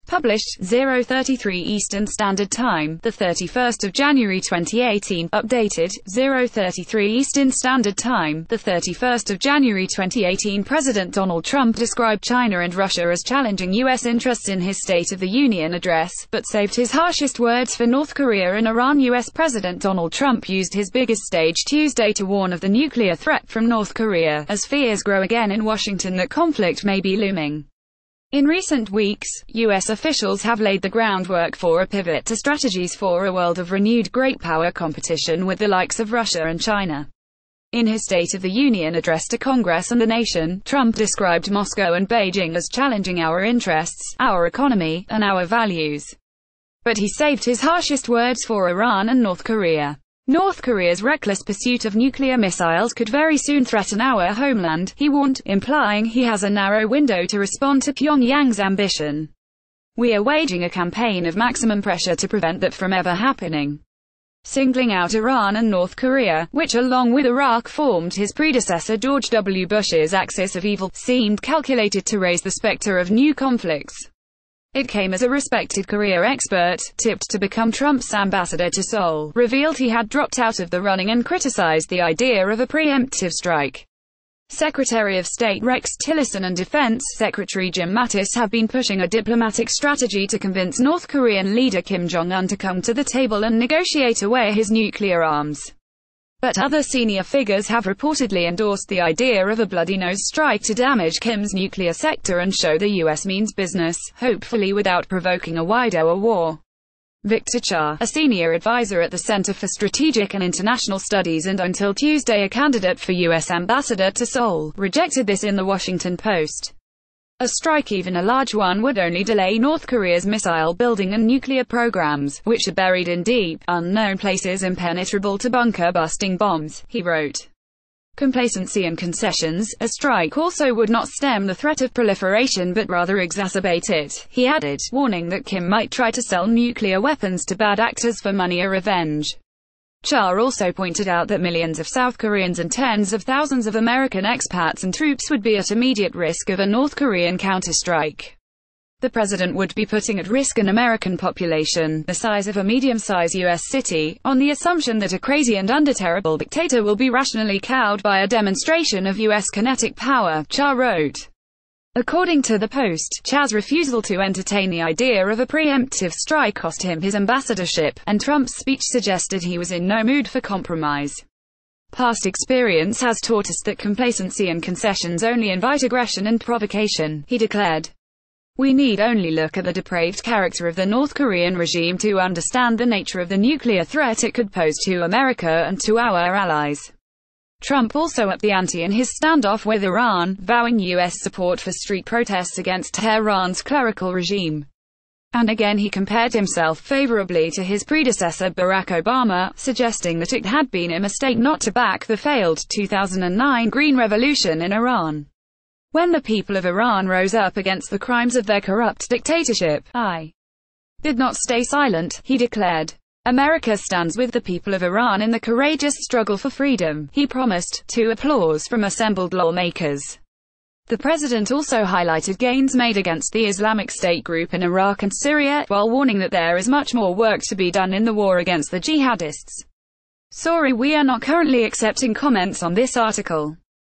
Published 0:33 Eastern Standard Time, the 31st of January 2018. Updated 0:33 Eastern Standard Time, the 31st of January 2018. President Donald Trump described China and Russia as challenging U.S. interests in his State of the Union address, but saved his harshest words for North Korea and Iran. U.S. President Donald Trump used his biggest stage Tuesday to warn of the nuclear threat from North Korea, as fears grow again in Washington that conflict may be looming. In recent weeks, U.S. officials have laid the groundwork for a pivot to strategies for a world of renewed great power competition with the likes of Russia and China. In his State of the Union address to Congress and the nation, Trump described Moscow and Beijing as challenging our interests, our economy, and our values. But he saved his harshest words for Iran and North Korea. North Korea's reckless pursuit of nuclear missiles could very soon threaten our homeland, he warned, implying he has a narrow window to respond to Pyongyang's ambition. We are waging a campaign of maximum pressure to prevent that from ever happening. Singling out Iran and North Korea, which along with Iraq formed his predecessor George W. Bush's axis of evil, seemed calculated to raise the specter of new conflicts. It came as a respected Korea expert, tipped to become Trump's ambassador to Seoul, revealed he had dropped out of the running and criticized the idea of a pre-emptive strike. Secretary of State Rex Tillerson and Defense Secretary Jim Mattis have been pushing a diplomatic strategy to convince North Korean leader Kim Jong-Un to come to the table and negotiate away his nuclear arms. But other senior figures have reportedly endorsed the idea of a bloody-nose strike to damage Kim's nuclear sector and show the U.S. means business, hopefully without provoking a wider war. Victor Cha, a senior advisor at the Center for Strategic and International Studies and until Tuesday a candidate for U.S. ambassador to Seoul, rejected this in the Washington Post. A strike, even a large one, would only delay North Korea's missile building and nuclear programs, which are buried in deep, unknown places impenetrable to bunker-busting bombs, he wrote. Complacency and concessions, a strike also would not stem the threat of proliferation but rather exacerbate it, he added, warning that Kim might try to sell nuclear weapons to bad actors for money or revenge. Cha also pointed out that millions of South Koreans and tens of thousands of American expats and troops would be at immediate risk of a North Korean counterstrike. The president would be putting at risk an American population, the size of a medium-sized U.S. city, on the assumption that a crazy and under-terrible dictator will be rationally cowed by a demonstration of U.S. kinetic power, Cha wrote. According to the Post, Cha's refusal to entertain the idea of a preemptive strike cost him his ambassadorship, and Trump's speech suggested he was in no mood for compromise. Past experience has taught us that complacency and concessions only invite aggression and provocation, he declared. We need only look at the depraved character of the North Korean regime to understand the nature of the nuclear threat it could pose to America and to our allies. Trump also upped the ante in his standoff with Iran, vowing U.S. support for street protests against Tehran's clerical regime. And again he compared himself favorably to his predecessor Barack Obama, suggesting that it had been a mistake not to back the failed 2009 Green Revolution in Iran. When the people of Iran rose up against the crimes of their corrupt dictatorship, I did not stay silent, he declared. America stands with the people of Iran in the courageous struggle for freedom, he promised, to applause from assembled lawmakers. The president also highlighted gains made against the Islamic State group in Iraq and Syria, while warning that there is much more work to be done in the war against the jihadists. Sorry, we are not currently accepting comments on this article.